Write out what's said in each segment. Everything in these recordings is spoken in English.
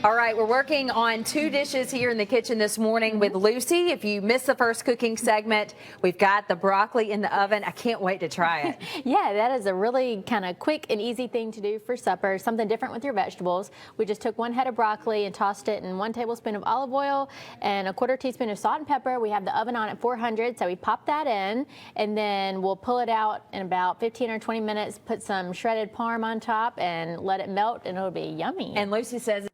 All right, we're working on 2 dishes here in the kitchen this morning with Lucy. If you missed the first cooking segment, we've got the broccoli in the oven. I can't wait to try it. Yeah, that is a really kind of quick and easy thing to do for supper, something different with your vegetables. We just took 1 head of broccoli and tossed it in 1 tablespoon of olive oil and a 1/4 teaspoon of salt and pepper. We have the oven on at 400, so we pop that in, and then we'll pull it out in about 15 or 20 minutes, put some shredded parm on top, and let it melt, and it'll be yummy. And Lucy says it's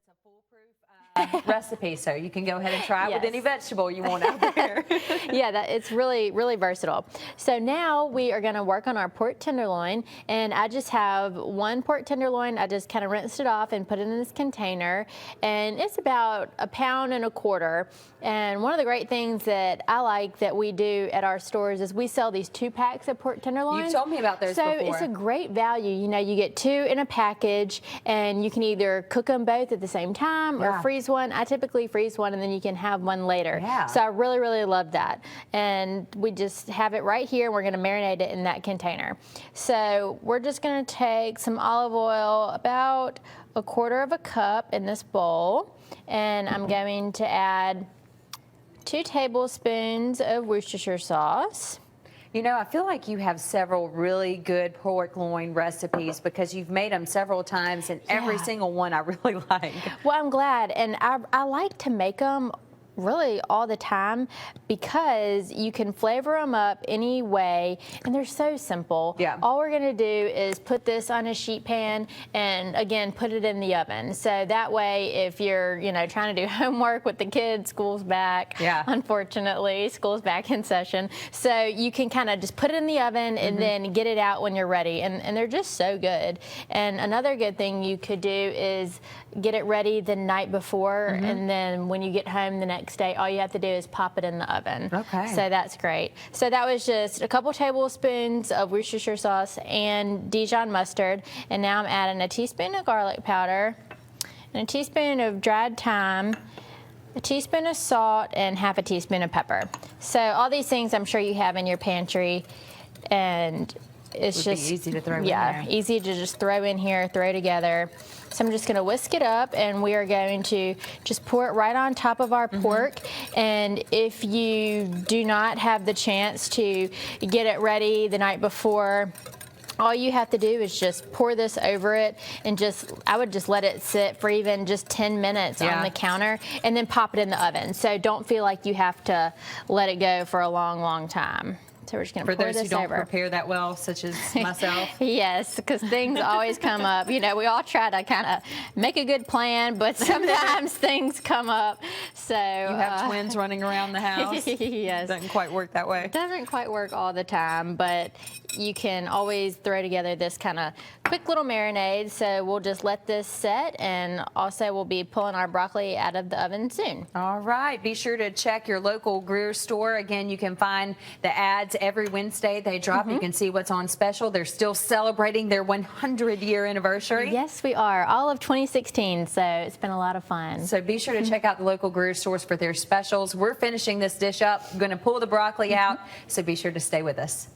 a foolproof recipe, so you can go ahead and try it with any vegetable you want out there. Yeah, it's really, really versatile. So now we are going to work on our pork tenderloin, and I just have 1 pork tenderloin. I just kind of rinsed it off and put it in this container, and it's about 1.25 pounds. And one of the great things that I like that we do at our stores is we sell these 2 packs of pork tenderloins. You've told me about those before. So it's a great value. You know, you get 2 in a package, and you can either cook them both at the same time or freeze one. I typically freeze one, and then you can have one later. Yeah. So I really, really love that. And we just have it right here. We're going to marinate it in that container. So we're just going to take some olive oil, about 1/4 cup in this bowl, and I'm going to add 2 tablespoons of Worcestershire sauce. You know, I feel like you have several really good pork loin recipes because you've made them several times, and every single one I really like. Well, I'm glad, and I like to make them really all the time because you can flavor them up any way, and they're so simple. Yeah. All we're gonna do is put this on a sheet pan and again put it in the oven. So that way, if you're trying to do homework with the kids, school's back. Yeah. Unfortunately, school's back in session. So you can kind of just put it in the oven and then get it out when you're ready. And they're just so good. And another good thing you could do is get it ready the night before, and then when you get home the next day, all you have to do is pop it in the oven. Okay. So that's great. So that was just a couple tablespoons of Worcestershire sauce and Dijon mustard. And now I'm adding a teaspoon of garlic powder and a teaspoon of dried thyme, a teaspoon of salt, and 1/2 teaspoon of pepper. So all these things I'm sure you have in your pantry, and it's just easy to throw in there. Easy to just throw in here, throw together. So I'm just going to whisk it up, and we are going to just pour it right on top of our pork. And if you do not have the chance to get it ready the night before, all you have to do is just pour this over it, and I would just let it sit for even just 10 minutes on the counter, and then pop it in the oven. So don't feel like you have to let it go for a long, long time. So we're just going to pour this over. For those who don't prepare that well, such as myself. Yes, because things always come up. We all try to kind of make a good plan, but sometimes things come up. So you have twins running around the house. Yes. Doesn't quite work that way. It doesn't quite work all the time, but you can always throw together this kind of quick little marinade. So we'll just let this set, and also we'll be pulling our broccoli out of the oven soon. All right. Be sure to check your local Greer store. Again, you can find the ads every Wednesday they drop. You can see what's on special. They're still celebrating their 100-year anniversary. Yes, we are. All of 2016, so it's been a lot of fun. So be sure to check out the local Greer stores for their specials. We're finishing this dish up. I'm going to pull the broccoli out, so be sure to stay with us.